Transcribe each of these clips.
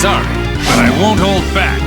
sorry, but I won't hold back.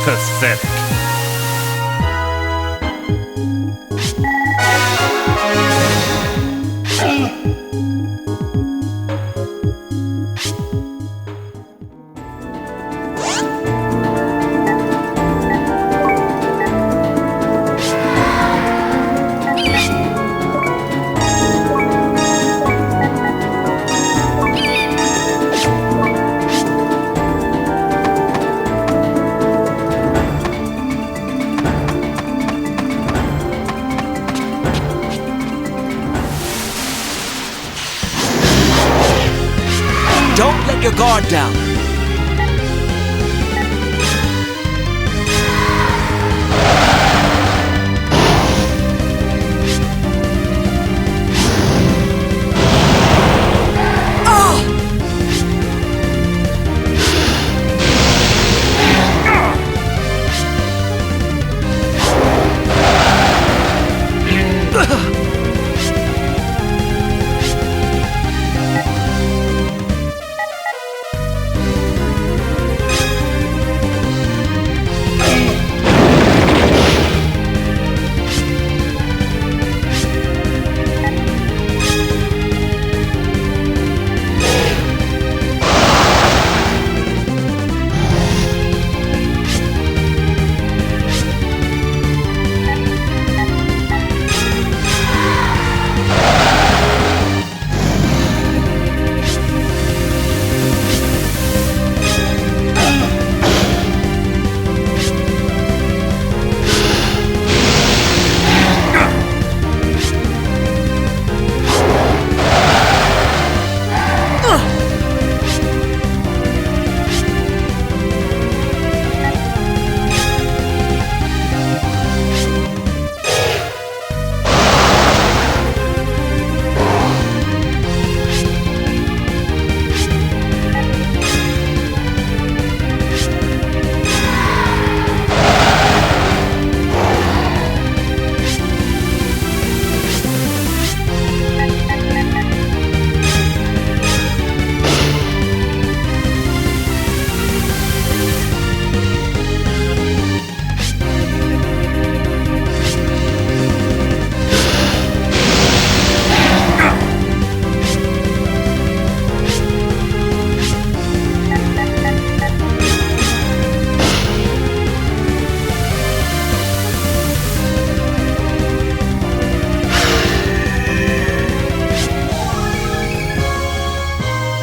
Pathetic. Don't let your guard down.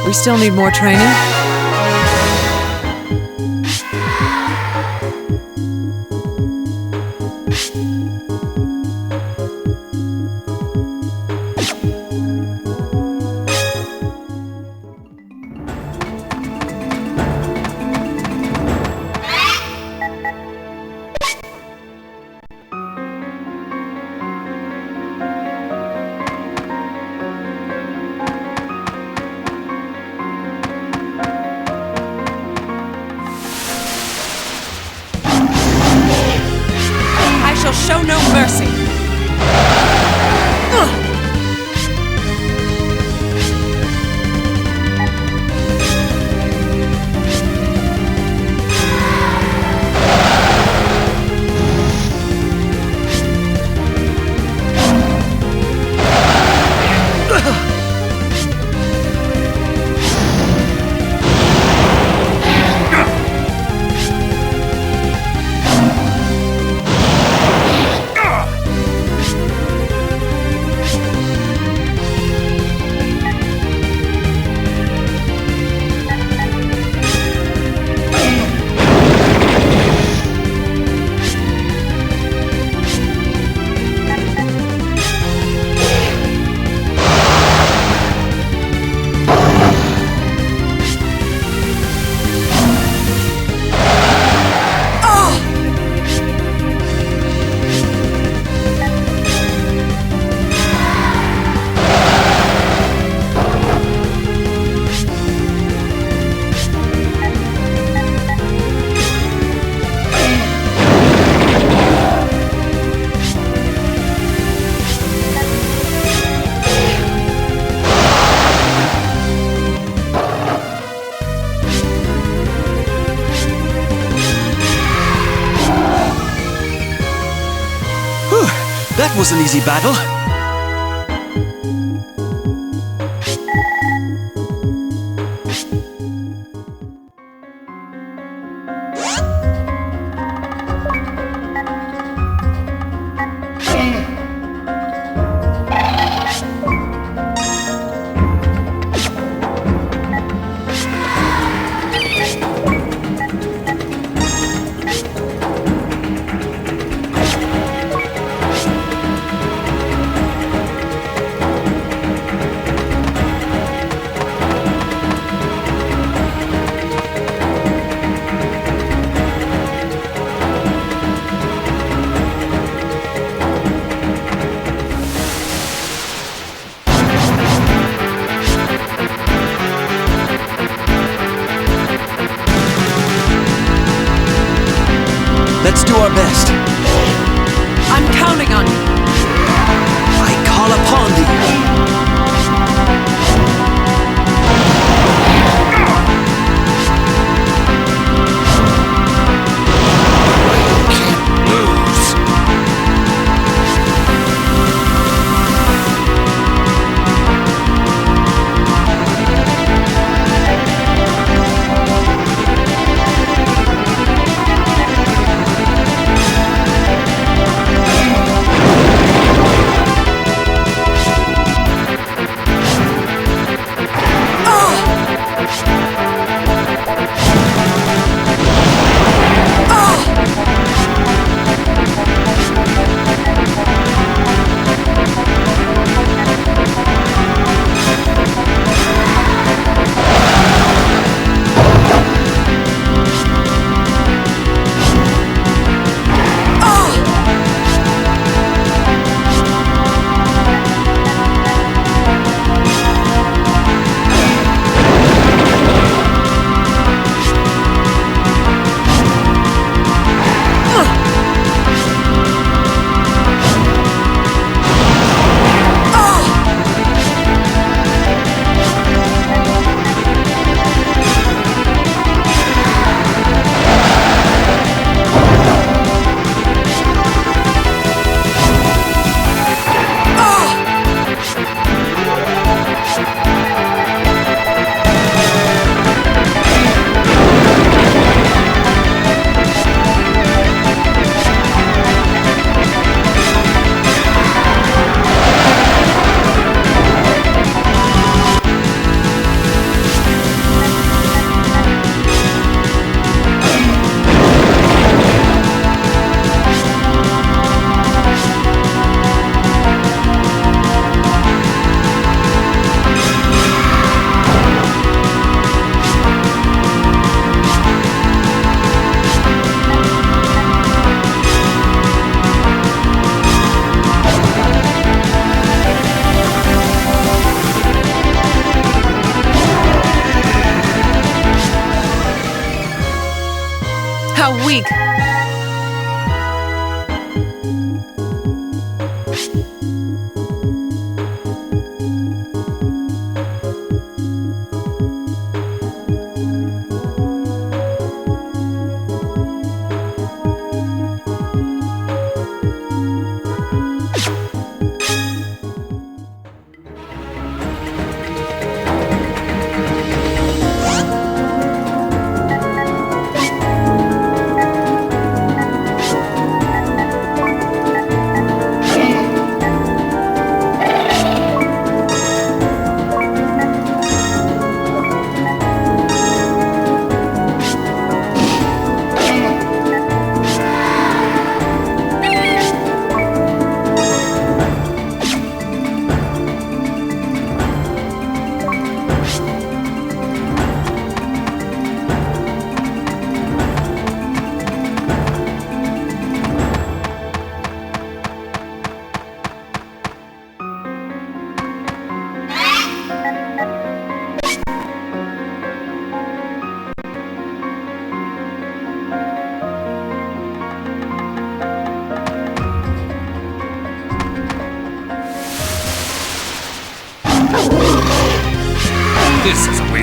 We still need more training? show no mercy. That was an easy battle. Let's do our best. I'm counting on you. I call upon thee. How weak.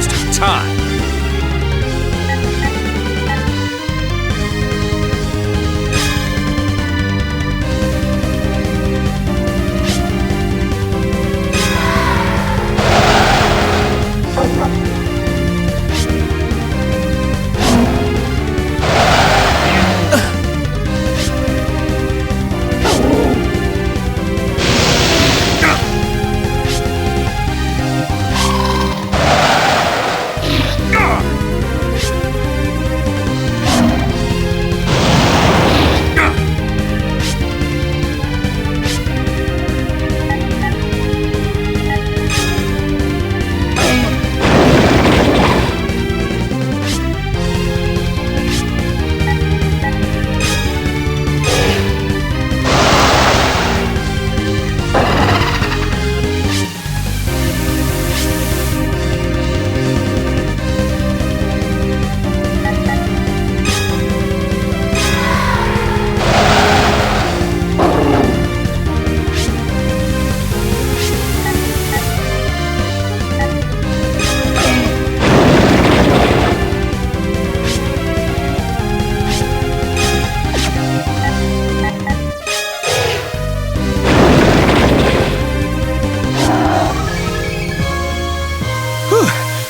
waste of time.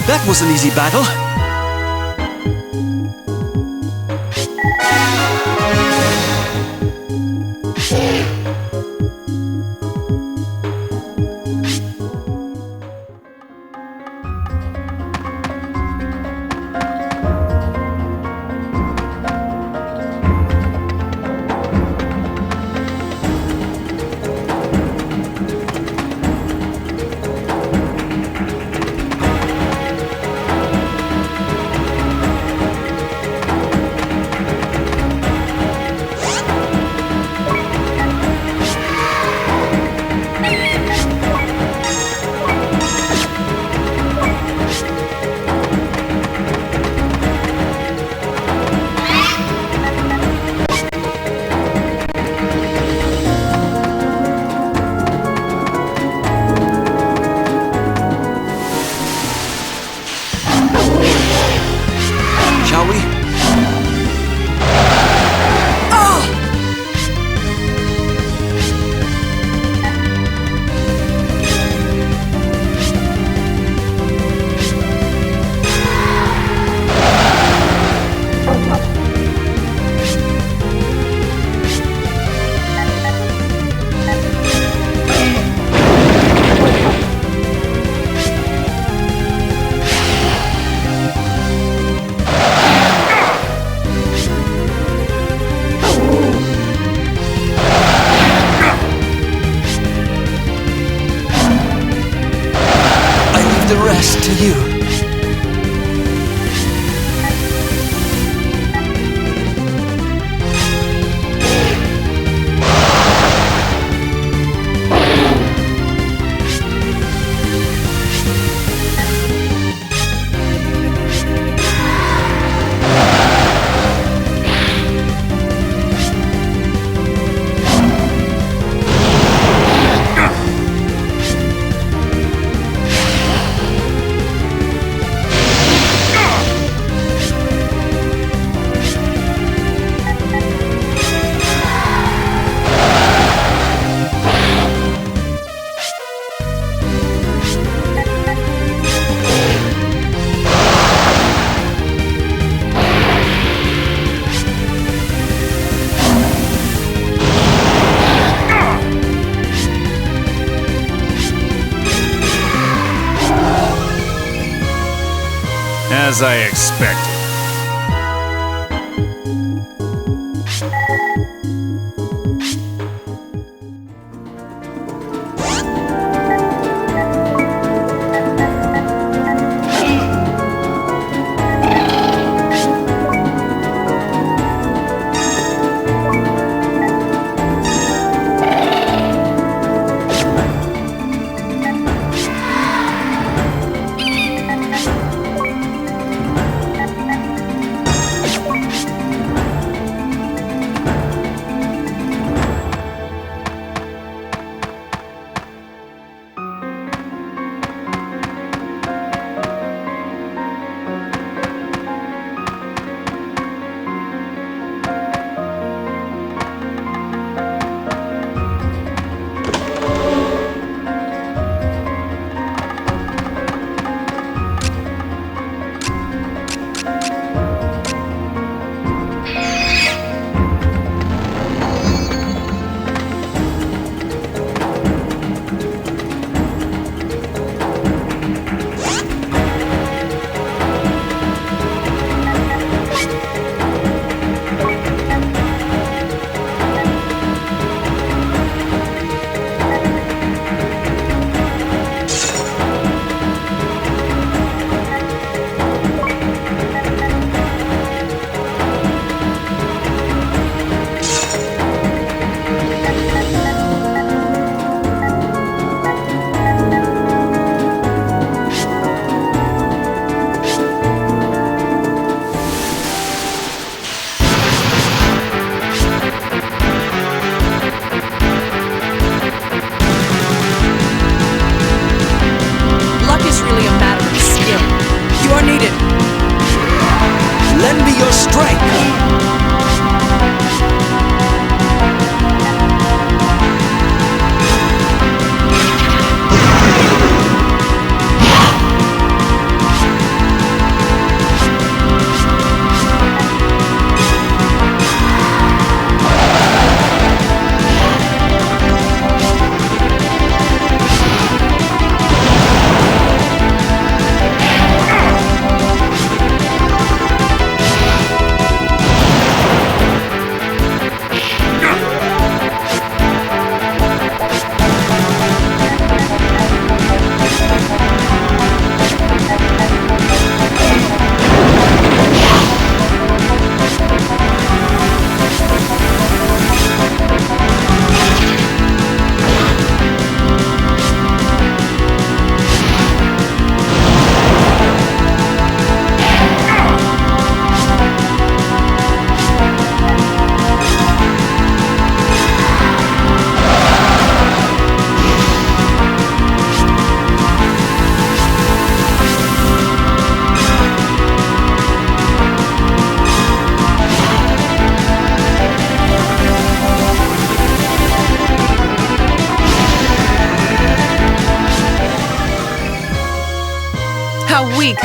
That was an easy battle. Shall we? The rest to you. As I expected. defeated. Lend me your strength. How weak.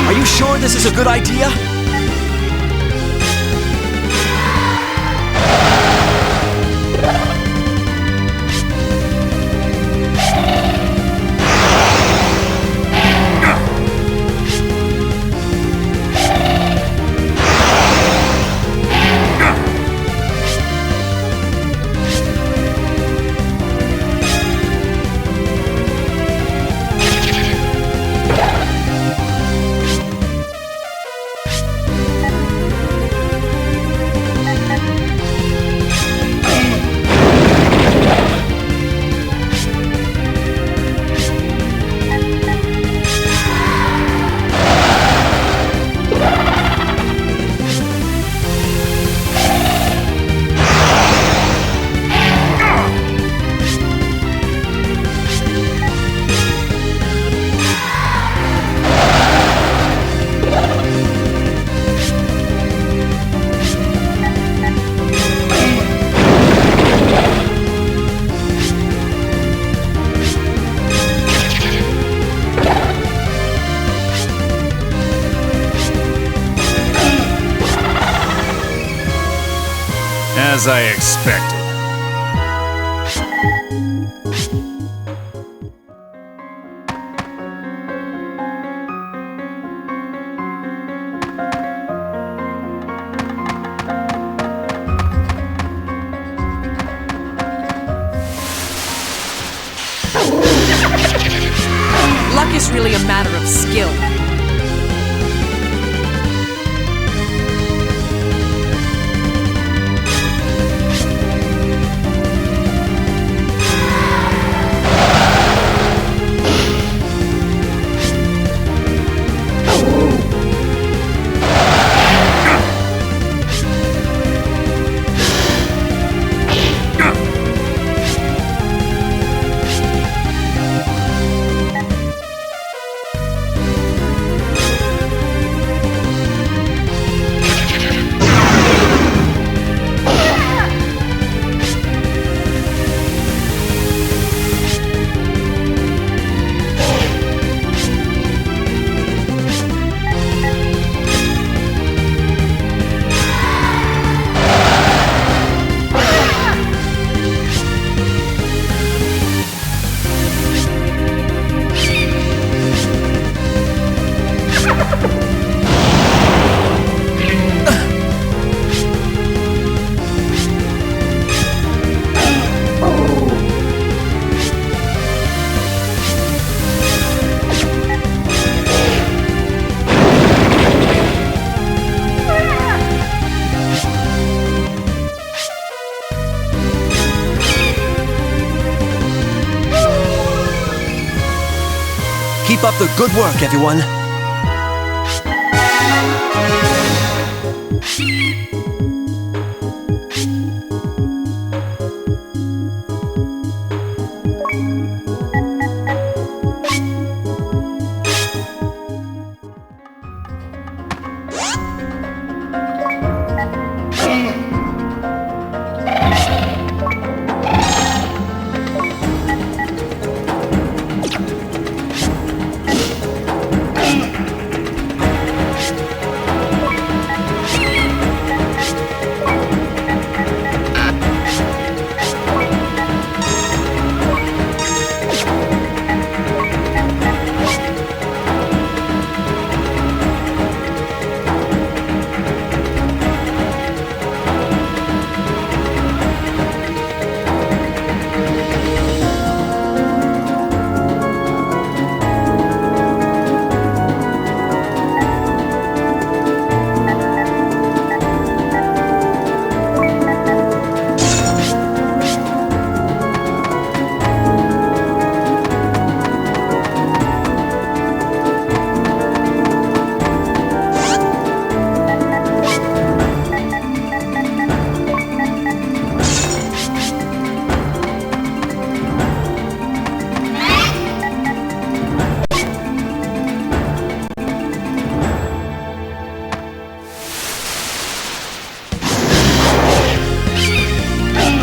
Are you sure this is a good idea? As I expected. Luck is really a matter of skill. Keep up the good work, everyone.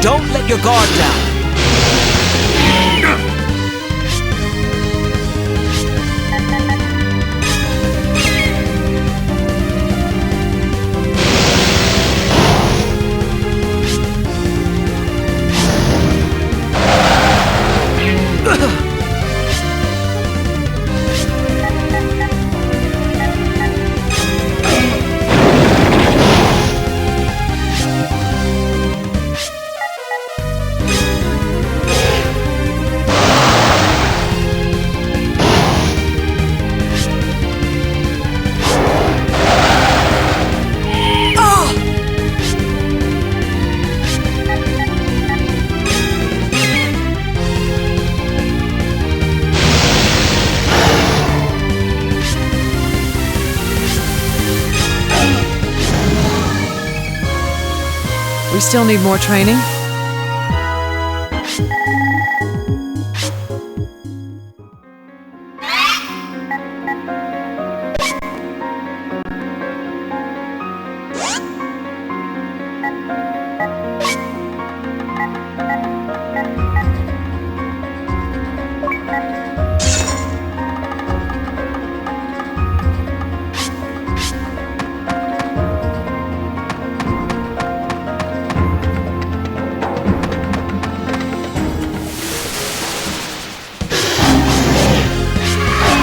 Don't let your guard down. We still need more training?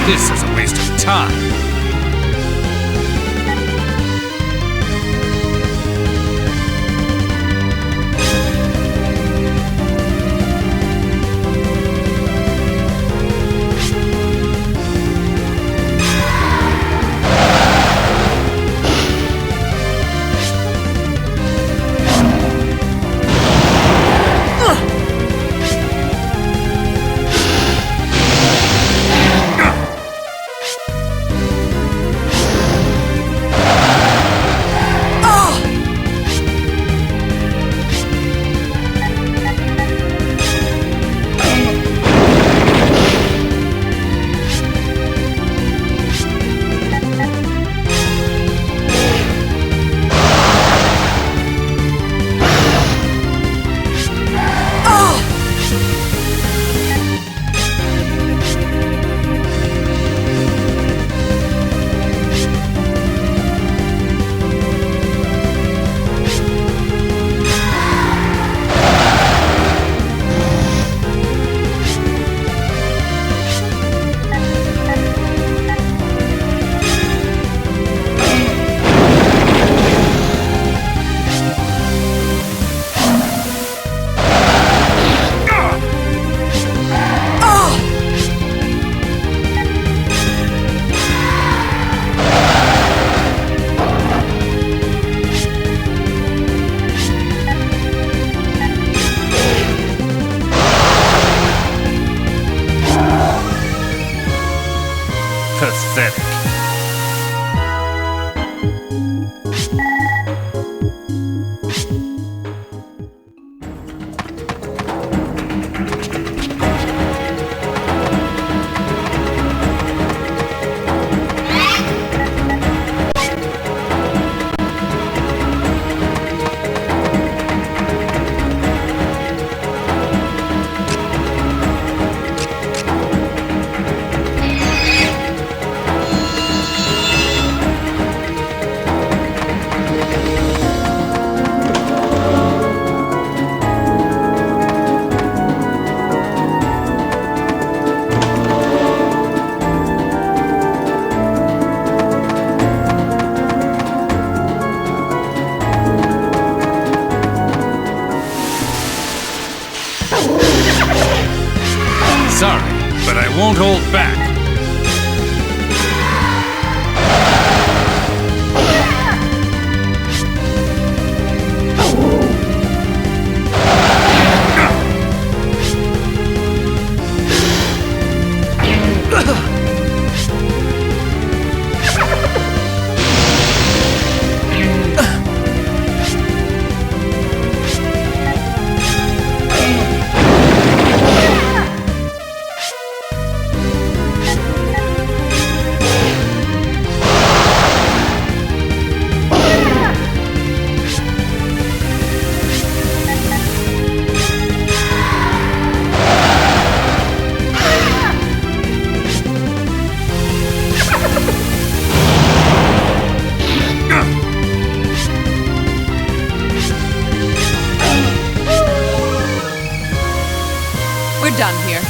This is a waste of time. hold back. We're done here.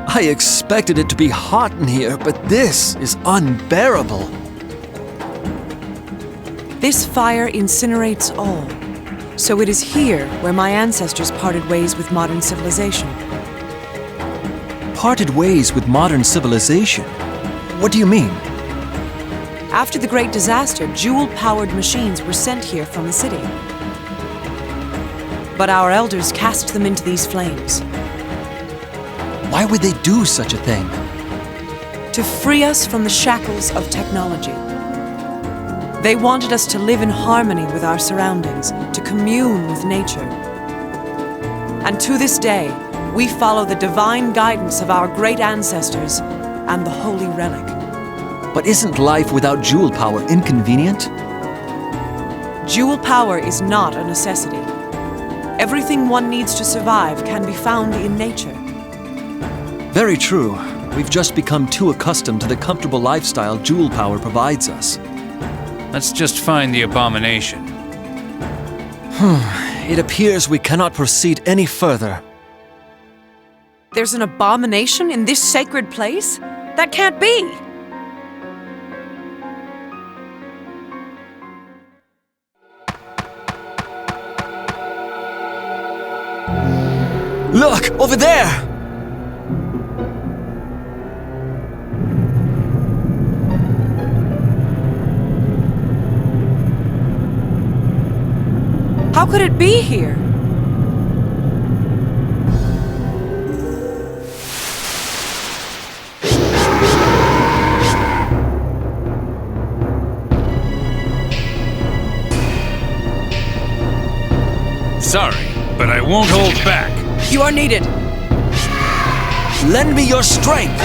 I expected it to be hot in here, but this is unbearable. This fire incinerates all. So it is here where my ancestors parted ways with modern civilization. Parted ways with modern civilization? What do you mean? After the Great Disaster, jewel-powered machines were sent here from the city. But our elders cast them into these flames. Why would they do such a thing? To free us from the shackles of technology. They wanted us to live in harmony with our surroundings, to commune with nature. And to this day, we follow the divine guidance of our great ancestors and the holy relic. But isn't life without jewel power inconvenient? Jewel power is not a necessity. Everything one needs to survive can be found in nature. Very true. We've just become too accustomed to the comfortable lifestyle jewel power provides us. Let's just find the abomination. It appears we cannot proceed any further. There's an abomination in this sacred place? That can't be! Look! Over there! How could it be here? Sorry, but I won't hold back. You are needed. Lend me your strength!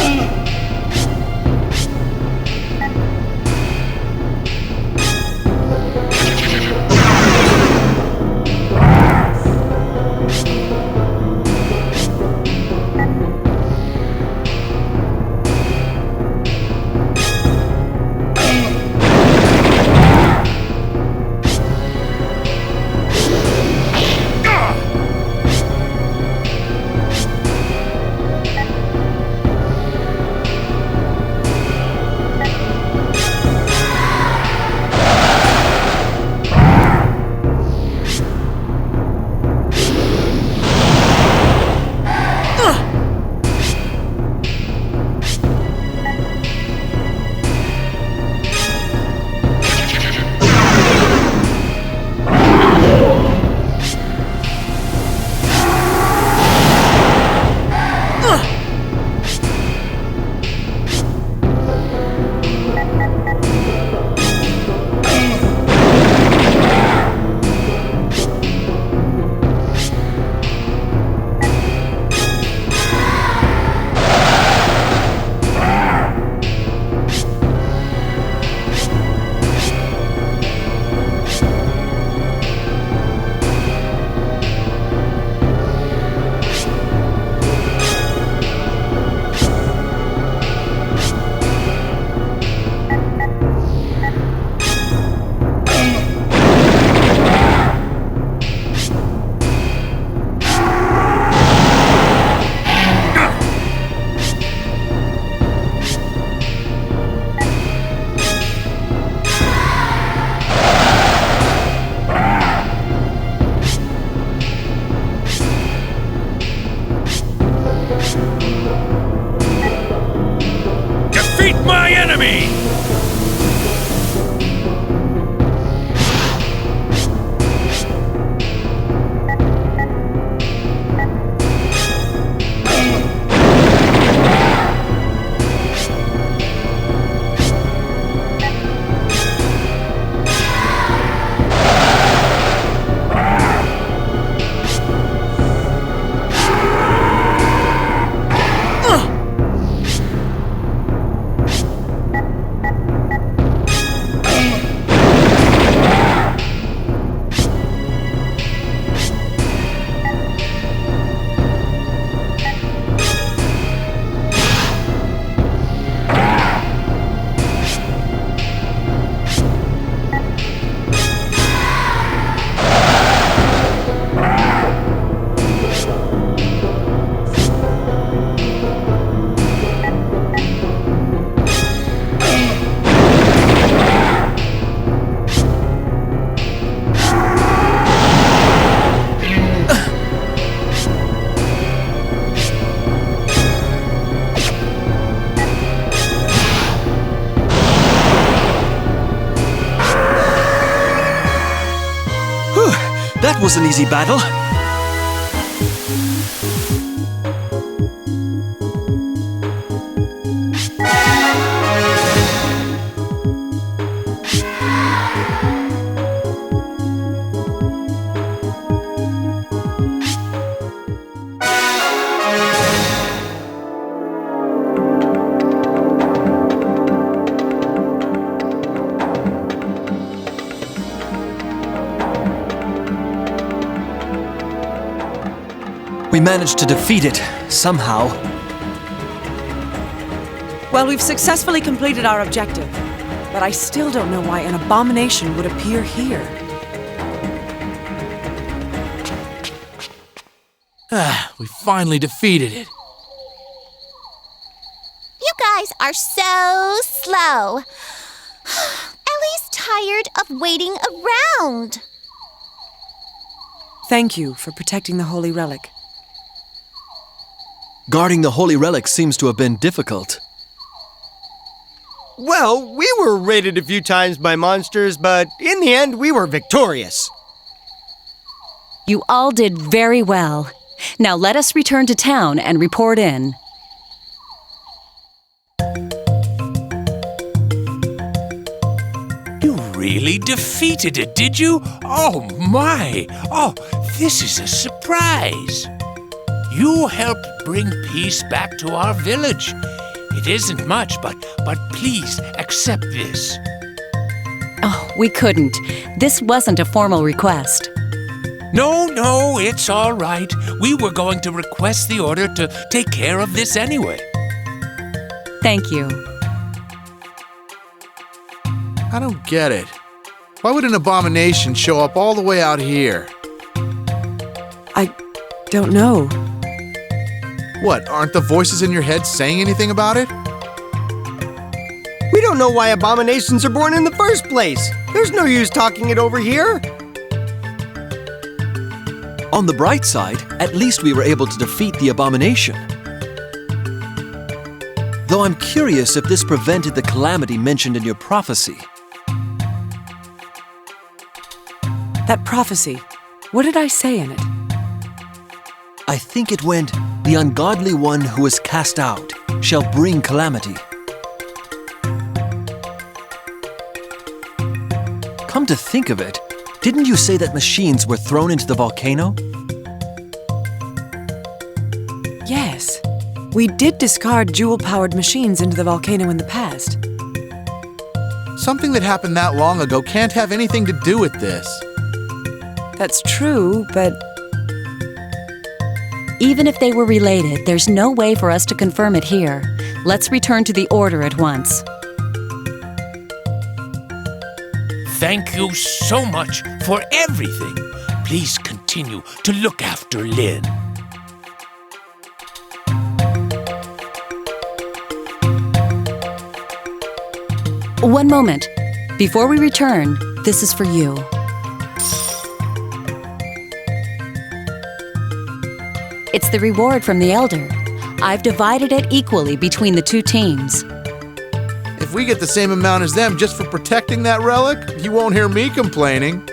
was an easy battle. We managed to defeat it, somehow. Well, we've successfully completed our objective, but I still don't know why an abomination would appear here. We finally defeated it. You guys are so slow. Ellie's tired of waiting around. Thank you for protecting the holy relic. Guarding the holy relic seems to have been difficult. Well, we were raided a few times by monsters, but in the end, we were victorious. You all did very well. Now let us return to town and report in. You really defeated it, did you? Oh, my! Oh, this is a surprise! You helped bring peace back to our village. It isn't much, but please accept this. Oh, we couldn't. This wasn't a formal request. No, it's all right. We were going to request the order to take care of this anyway. Thank you. I don't get it. Why would an abomination show up all the way out here? I don't know. What, aren't the voices in your head saying anything about it? We don't know why abominations are born in the first place. There's no use talking it over here. On the bright side, at least we were able to defeat the abomination. Though I'm curious if this prevented the calamity mentioned in your prophecy. That prophecy, what did I say in it? I think it went, "The ungodly one who is cast out shall bring calamity." Come to think of it, didn't you say that machines were thrown into the volcano? Yes. We did discard jewel-powered machines into the volcano in the past. Something that happened that long ago can't have anything to do with this. That's true, but Even if they were related, there's no way for us to confirm it here. Let's return to the order at once. Thank you so much for everything. Please continue to look after Lynn. One moment. Before we return, this is for you. It's the reward from the Elder. I've divided it equally between the two teams. If we get the same amount as them just for protecting that relic, you won't hear me complaining.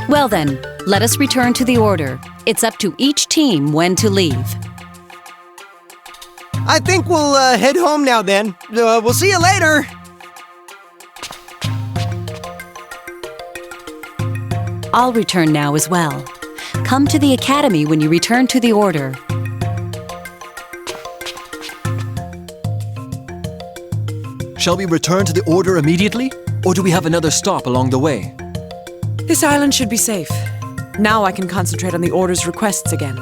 Well then, let us return to the order. It's up to each team when to leave. I think we'll head home now then. We'll see you later. I'll return now as well. Come to the academy when you return to the order. Shall we return to the order immediately, or do we have another stop along the way? this island should be safe. Now I can concentrate on the order's requests again.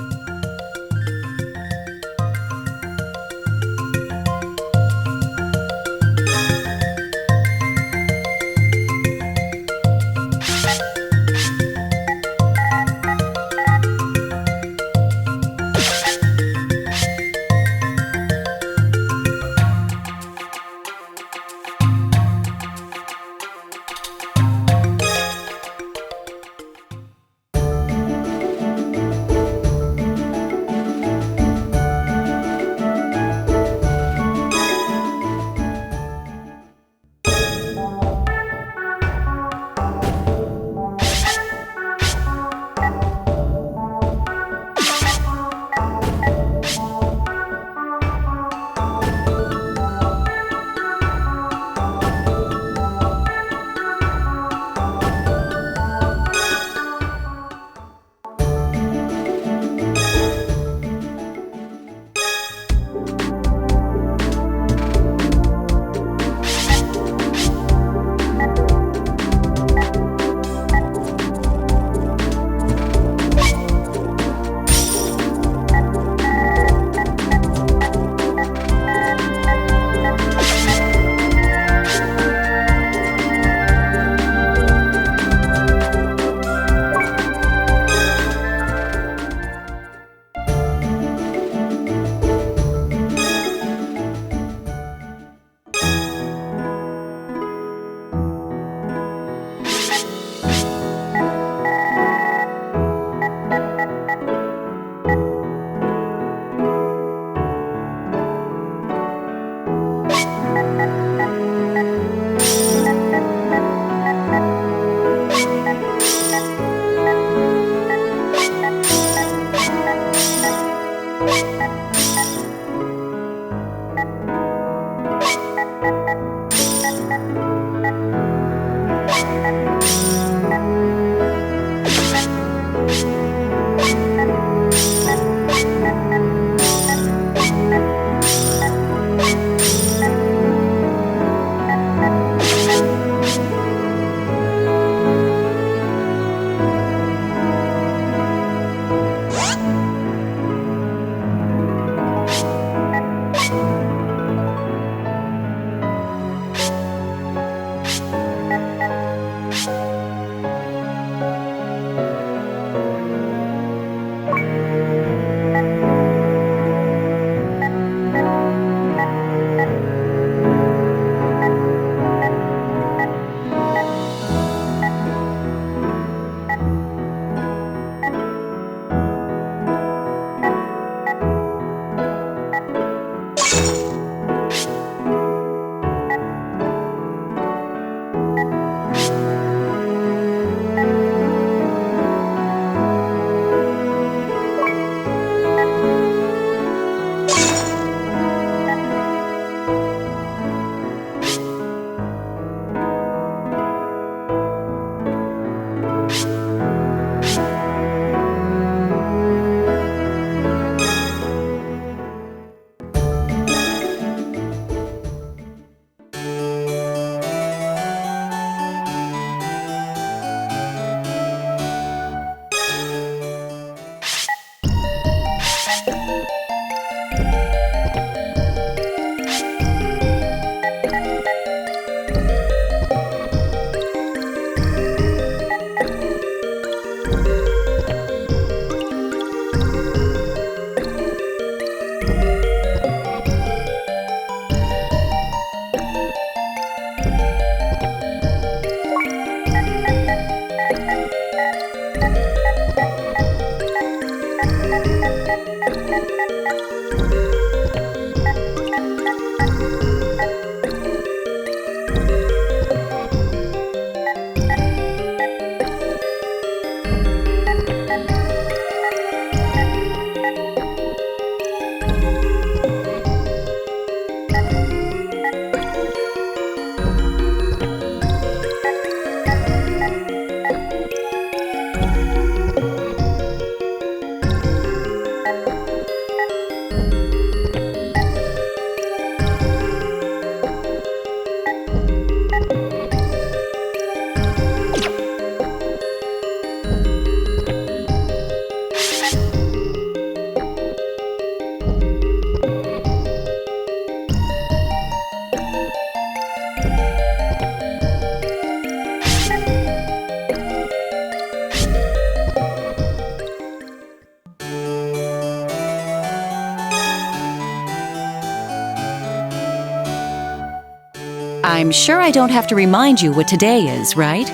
I'm sure I don't have to remind you what today is, right?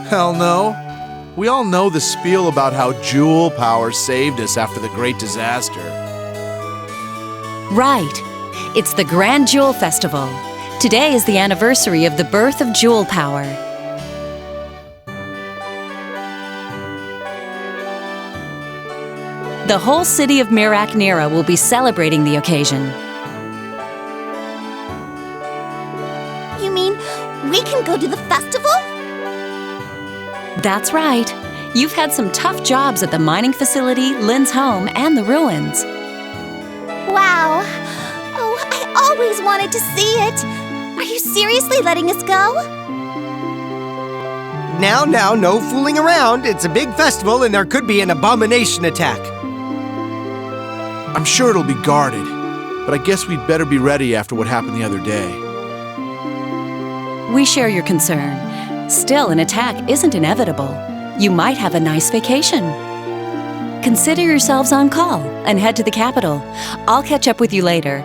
Hell no. We all know the spiel about how jewel power saved us after the great disaster. Right. It's the Grand Jewel Festival. Today is the anniversary of the birth of jewel power. The whole city of Mirak-Nera will be celebrating the occasion. You mean we can go to the festival? That's right. You've had some tough jobs at the mining facility, Lynn's home, and the ruins. Wow. Oh, I always wanted to see it. Are you seriously letting us go? Now, no fooling around. It's a big festival and there could be an abomination attack. I'm sure it'll be guarded, but I guess we'd better be ready after what happened the other day. We share your concern. Still, an attack isn't inevitable. You might have a nice vacation. Consider yourselves on call and head to the capital. I'll catch up with you later.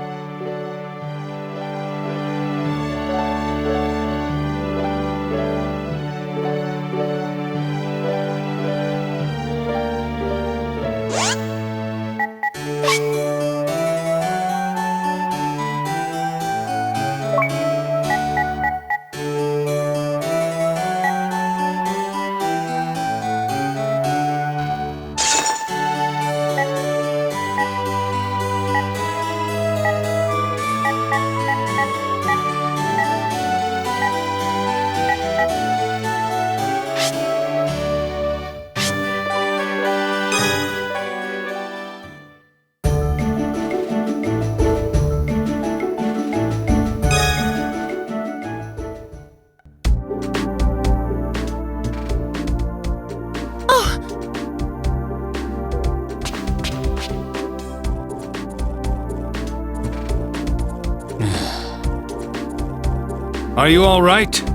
Are you all right?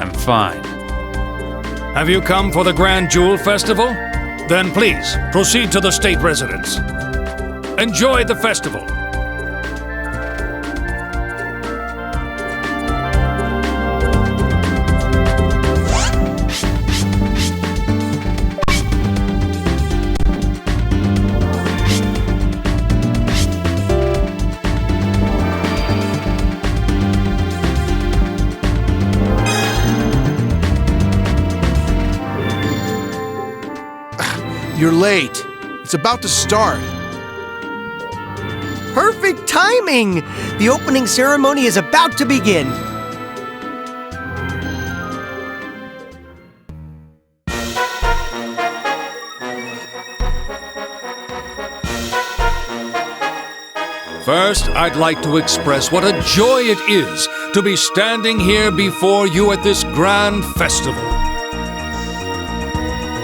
I'm fine. Have you come for the Grand Jewel Festival? Then please, proceed to the state residence. Enjoy the festival. You're late. It's about to start. Perfect timing! The opening ceremony is about to begin. First, I'd like to express what a joy it is to be standing here before you at this grand festival.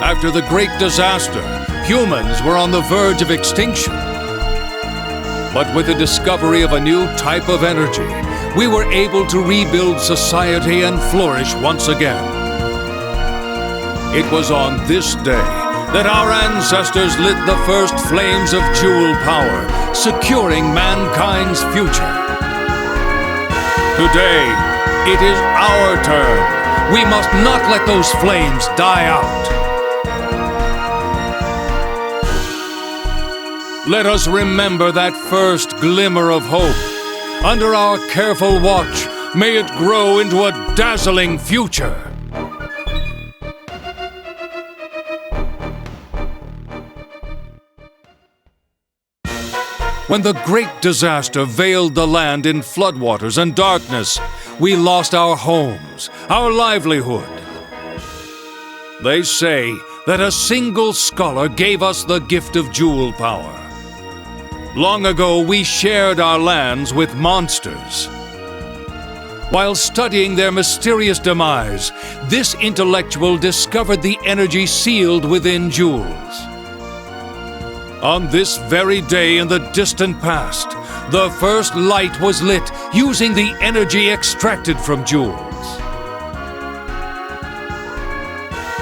After the great disaster, humans were on the verge of extinction. But with the discovery of a new type of energy, we were able to rebuild society and flourish once again. It was on this day that our ancestors lit the first flames of jewel power, securing mankind's future. Today, it is our turn. We must not let those flames die out. Let us remember that first glimmer of hope. Under our careful watch, may it grow into a dazzling future. When the great disaster veiled the land in floodwaters and darkness, we lost our homes, our livelihood. They say that a single scholar gave us the gift of jewel power. Long ago, we shared our lands with monsters. While studying their mysterious demise, this intellectual discovered the energy sealed within jewels. On this very day in the distant past, the first light was lit using the energy extracted from jewels.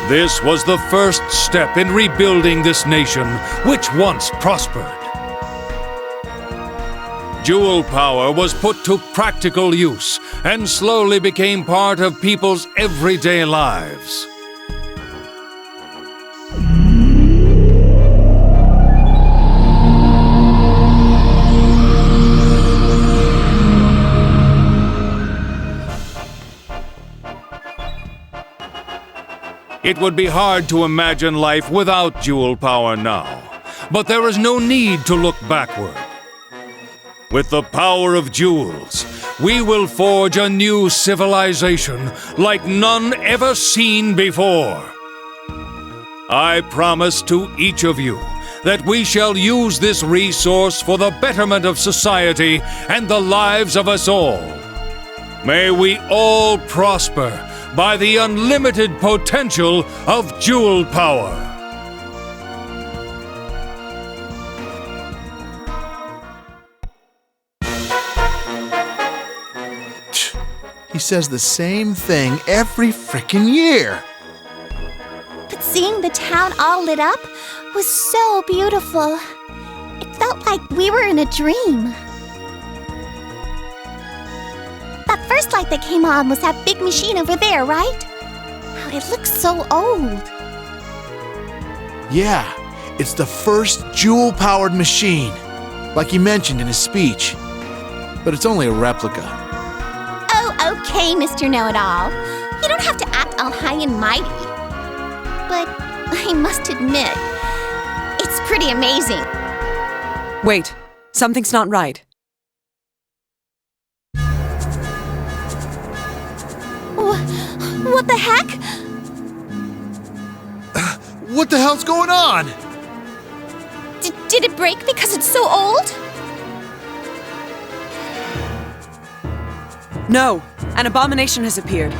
This was the first step in rebuilding this nation, which once prospered. Jewel power was put to practical use and slowly became part of people's everyday lives. It would be hard to imagine life without jewel power now, but there is no need to look backward. With the power of jewels, we will forge a new civilization like none ever seen before. I promise to each of you that we shall use this resource for the betterment of society and the lives of us all. May we all prosper by the unlimited potential of jewel power. He says the same thing every frickin' year. But seeing the town all lit up was so beautiful. It felt like we were in a dream. That first light that came on was that big machine over there, right? Oh, it looks so old. Yeah, it's the first jewel-powered machine, like he mentioned in his speech. But it's only a replica. Oh, okay, Mr. Know-It-All. You don't have to act all high and mighty. But I must admit, it's pretty amazing. Wait, something's not right. What the heck? What the hell's going on? Did it break because it's so old? No, an abomination has appeared.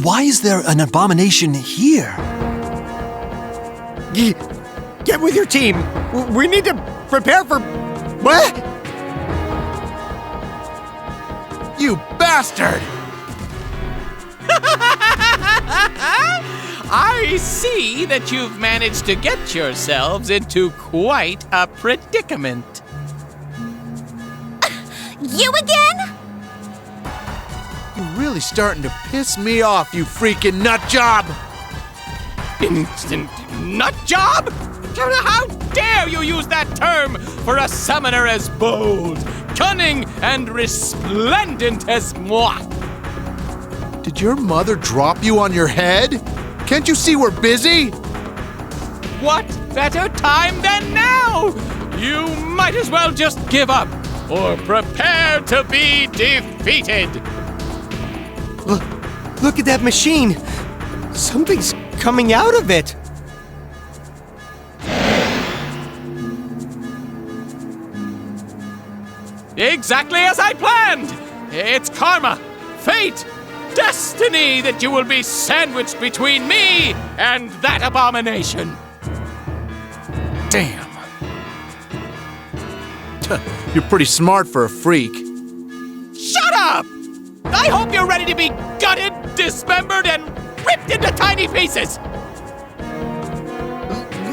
Why is there an abomination here? Get with your team. We need to prepare for... What? You bastard! I see that you've managed to get yourselves into quite a predicament. You again? You're really starting to piss me off, you freaking nut job! Instant nut job? How dare you use that term for a summoner as bold, cunning, and resplendent as moi? Did your mother drop you on your head? Can't you see we're busy? What better time than now? You might as well just give up, or prepare to be defeated. Look at that machine. Something's coming out of it. Exactly as I planned! It's karma, fate, destiny that you will be sandwiched between me and that abomination. Damn. You're pretty smart for a freak. Shut up! I hope you're ready to be gutted, dismembered, and ripped into tiny pieces!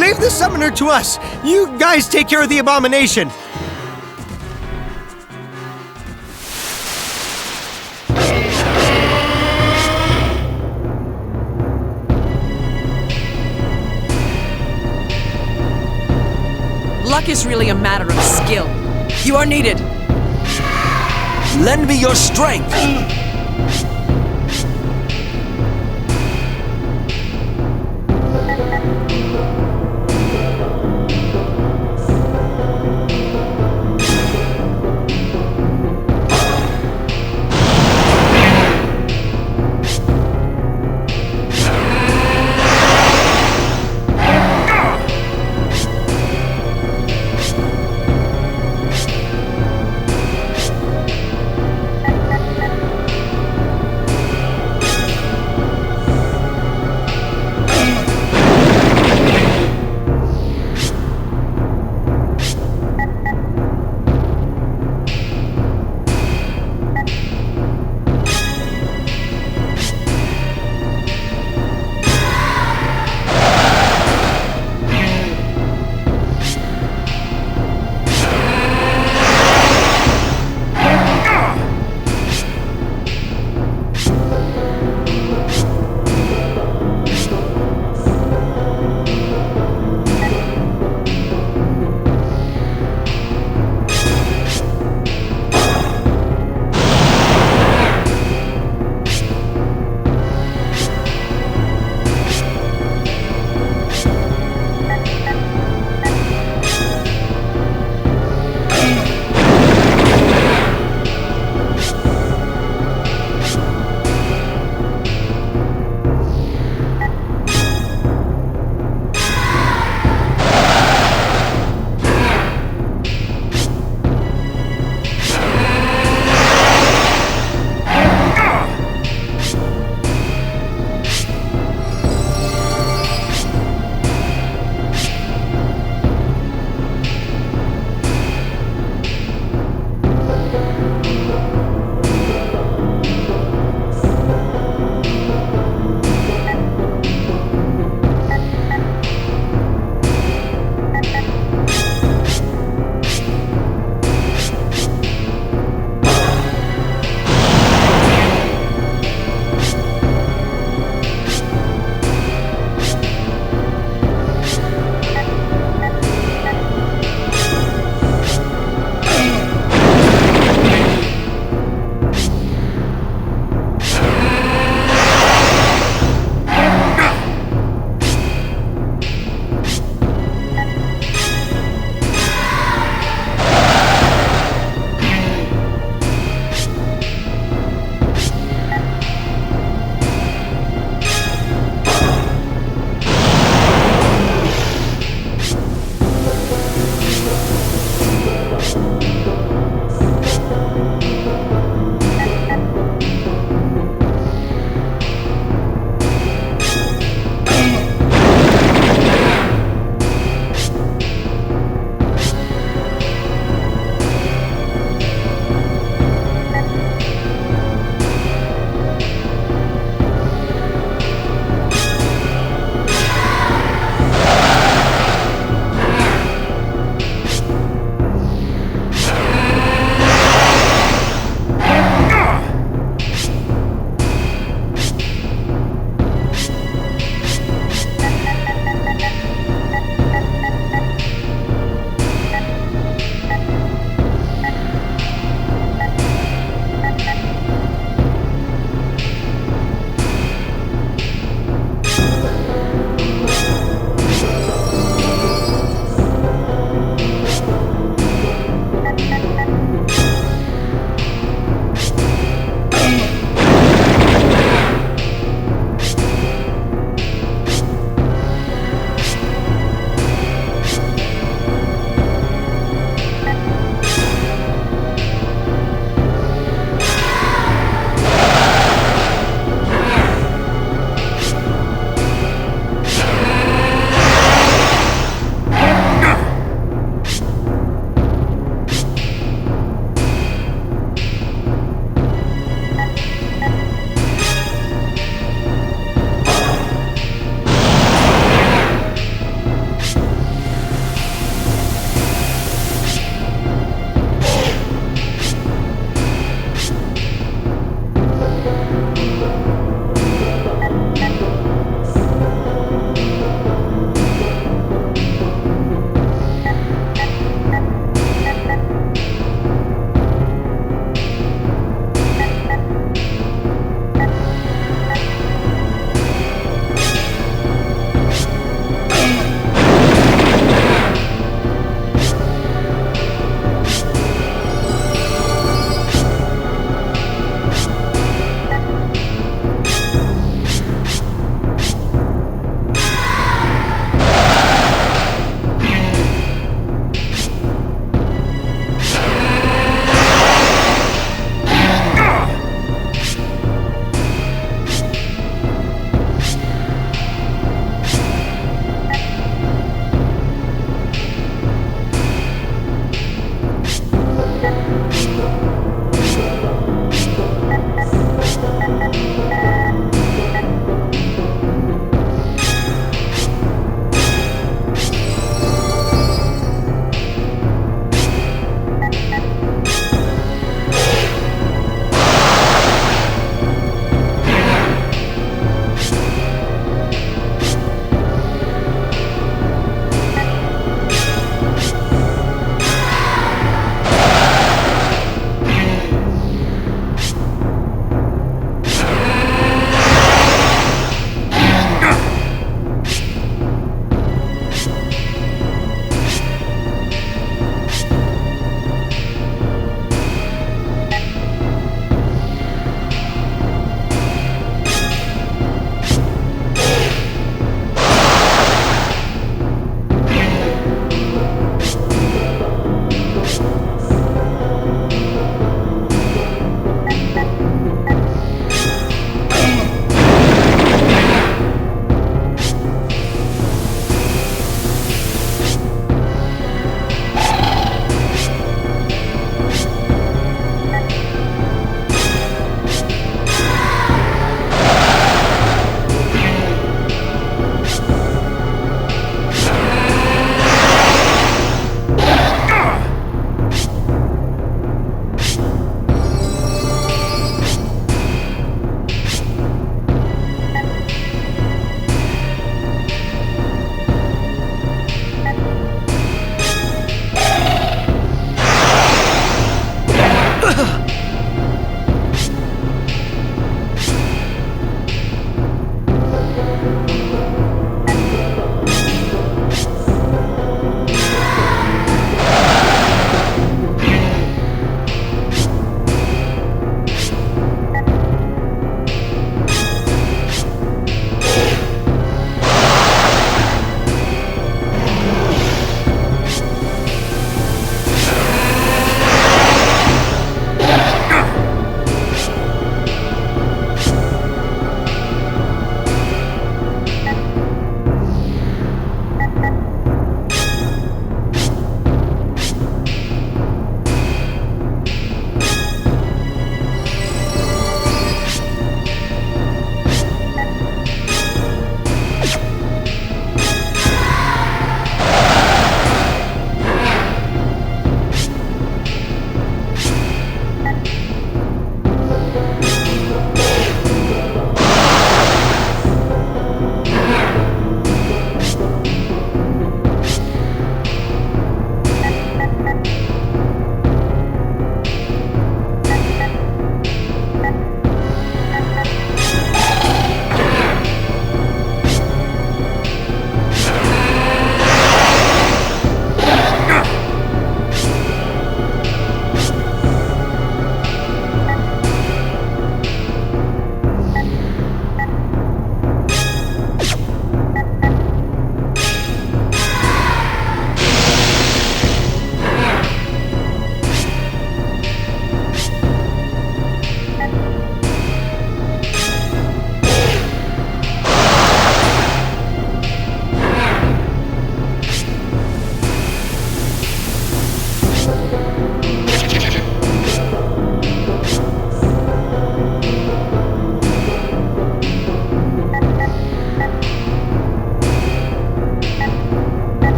Leave the summoner to us. You guys take care of the abomination. Luck is really a matter of skill. You are needed. Lend me your strength!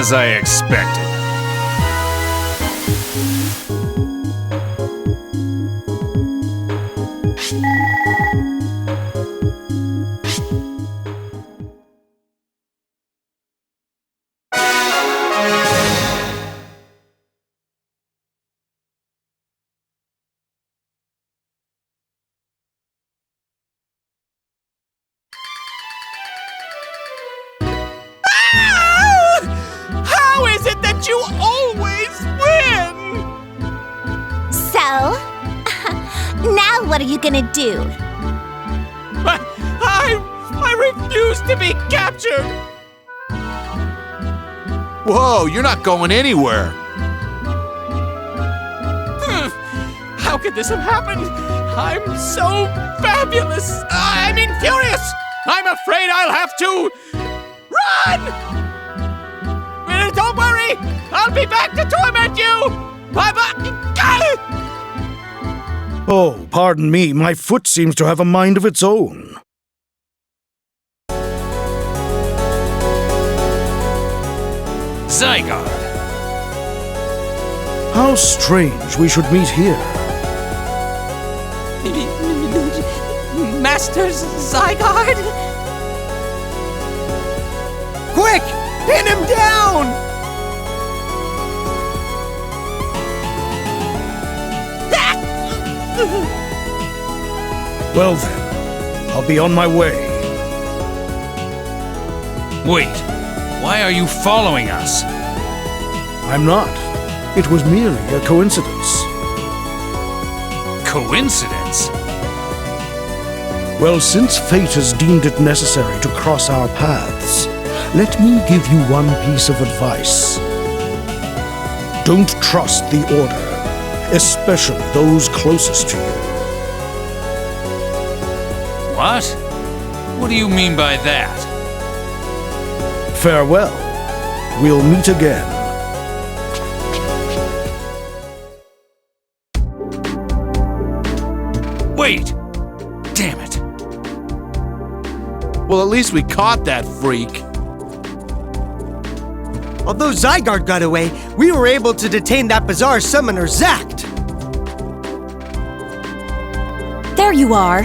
As I expected. How is it that you always win? So, now what are you gonna do? I refuse to be captured. Whoa, you're not going anywhere. How could this have happened? I'm so fabulous. I mean, furious. I'm afraid I'll have to run. Don't worry. I'll be back to torment you. Bye-bye. Oh, pardon me, my foot seems to have a mind of its own. Zygard. How strange we should meet here. Master Zygard? Quick! Pin him down! Well then, I'll be on my way. Wait, why are you following us? I'm not. It was merely a coincidence. Coincidence? Well, since fate has deemed it necessary to cross our paths, let me give you one piece of advice. Don't trust the Order, especially those closest to you. What? What do you mean by that? Farewell. We'll meet again. Wait! Damn it. Well, at least we caught that freak. Although Zygard got away, we were able to detain that bizarre summoner, Zact. There you are.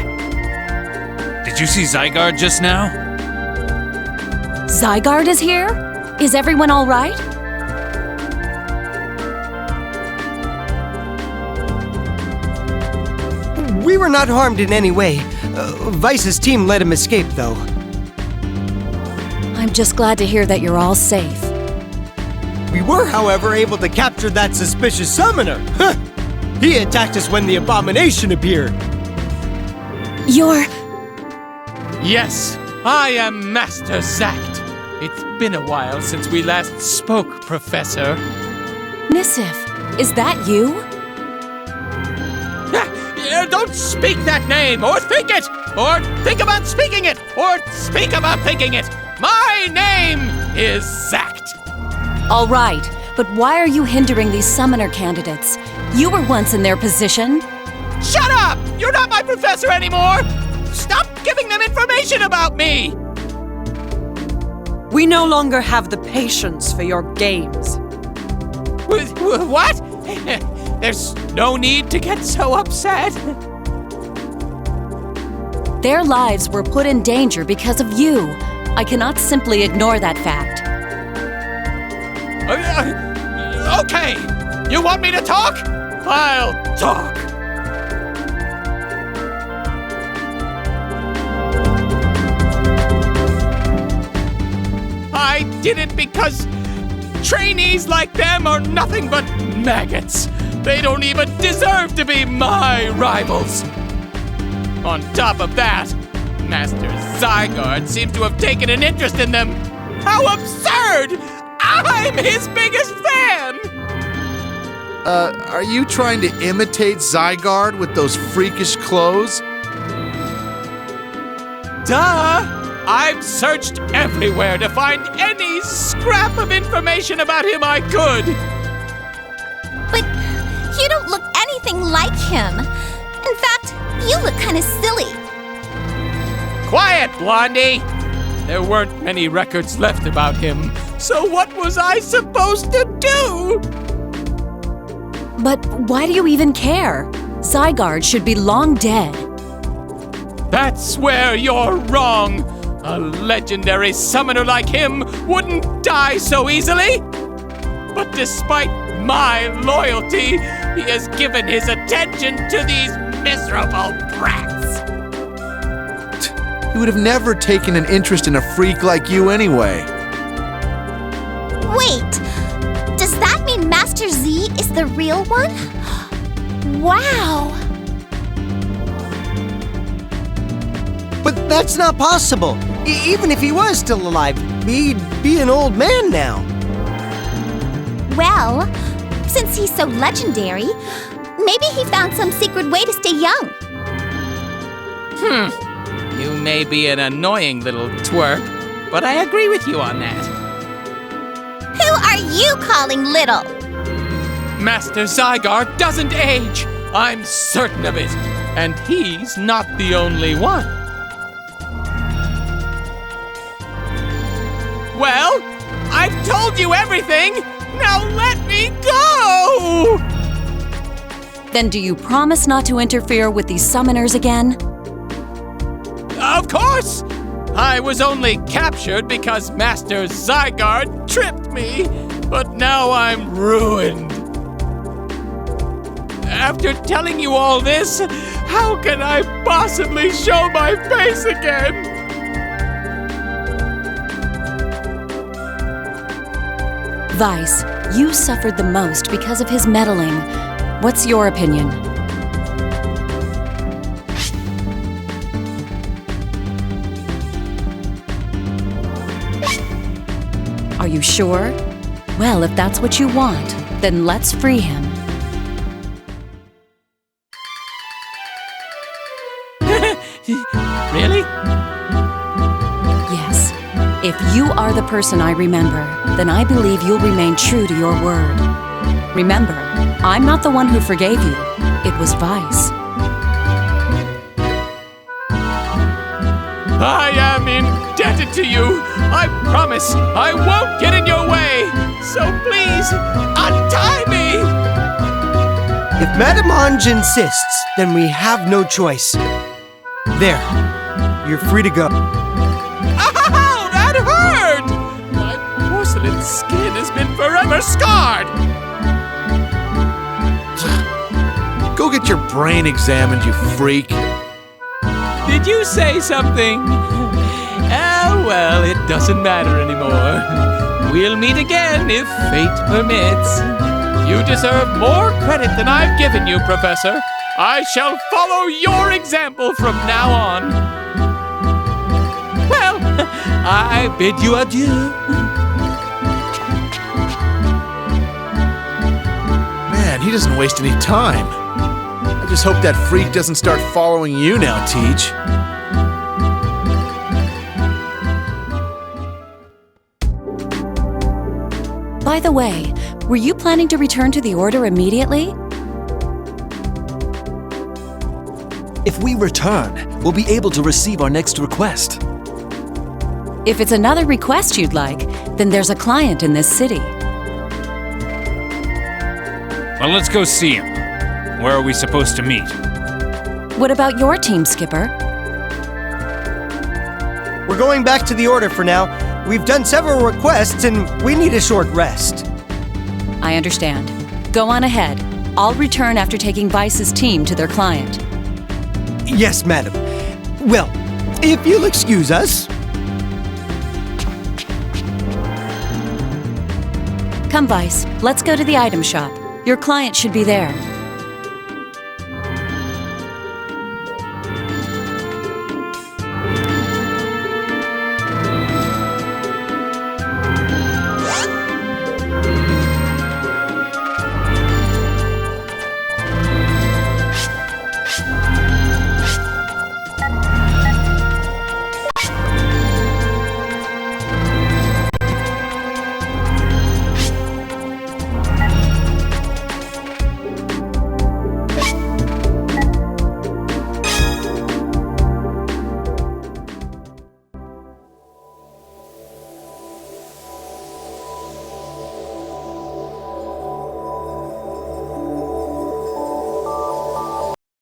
Did you see Zygard just now? Zygard is here? Is everyone all right? We were not harmed in any way. Vice's team let him escape, though. I'm just glad to hear that you're all safe. We were, however, able to capture that suspicious summoner. Huh. He attacked us when the abomination appeared. You're... Yes, I am Master Zact. It's been a while since we last spoke, Professor. Nisif, is that you? Don't speak that name, or think it, or think about speaking it, or speak about thinking it. My name is Zact. All right, but why are you hindering these summoner candidates? You were once in their position. Shut up! You're not my professor anymore! Stop giving them information about me! We no longer have the patience for your games. What? There's no need to get so upset. Their lives were put in danger because of you. I cannot simply ignore that fact. Okay, you want me to talk? I'll talk. I did it because trainees like them are nothing but maggots. They don't even deserve to be my rivals. On top of that, Master Zygard seems to have taken an interest in them. How absurd! I'm his biggest fan! Are you trying to imitate Zygard with those freakish clothes? Duh! I've searched everywhere to find any scrap of information about him I could. But you don't look anything like him. In fact, you look kind of silly. Quiet, Blondie! There weren't many records left about him So what was I supposed to do? But why do you even care? Zygard should be long dead. That's where you're wrong. A legendary summoner like him wouldn't die so easily. But despite my loyalty, he has given his attention to these miserable brats. He would have never taken an interest in a freak like you anyway. Wait, does that mean Master Z is the real one? Wow! But that's not possible. Even if he was still alive, he'd be an old man now. Well, since he's so legendary, maybe he found some secret way to stay young. You may be an annoying little twerp, but I agree with you on that. Who are you calling little? Master Zygard doesn't age. I'm certain of it. And he's not the only one. Well, I've told you everything. Now let me go! Then do you promise not to interfere with these summoners again? Of course! I was only captured because Master Zygard tripped me, but now I'm ruined. After telling you all this, how can I possibly show my face again? Vice, you suffered the most because of his meddling. What's your opinion? Are you sure? Well, if that's what you want, then let's free him. Really? Yes. If you are the person I remember, then I believe you'll remain true to your word. Remember, I'm not the one who forgave you. It was Vice. I am indebted to you. I promise I won't get in your way. So please, untie me! If Madame Ange insists, then we have no choice. There. You're free to go. Ow! That hurt! My porcelain skin has been forever scarred! Go get your brain examined, you freak. Did you say something? Well, it doesn't matter anymore. We'll meet again if fate permits. You deserve more credit than I've given you, Professor. I shall follow your example from now on. Well, I bid you adieu. Man, he doesn't waste any time. I just hope that freak doesn't start following you now, Teach. By the way, were you planning to return to the Order immediately? If we return, we'll be able to receive our next request. If it's another request you'd like, then there's a client in this city. Well, let's go see him. Where are we supposed to meet? What about your team, Skipper? We're going back to the Order for now. We've done several requests and we need a short rest. I understand. Go on ahead. I'll return after taking Vice's team to their client. Yes, madam. Well, if you'll excuse us. Come, Vice. Let's go to the item shop. Your client should be there.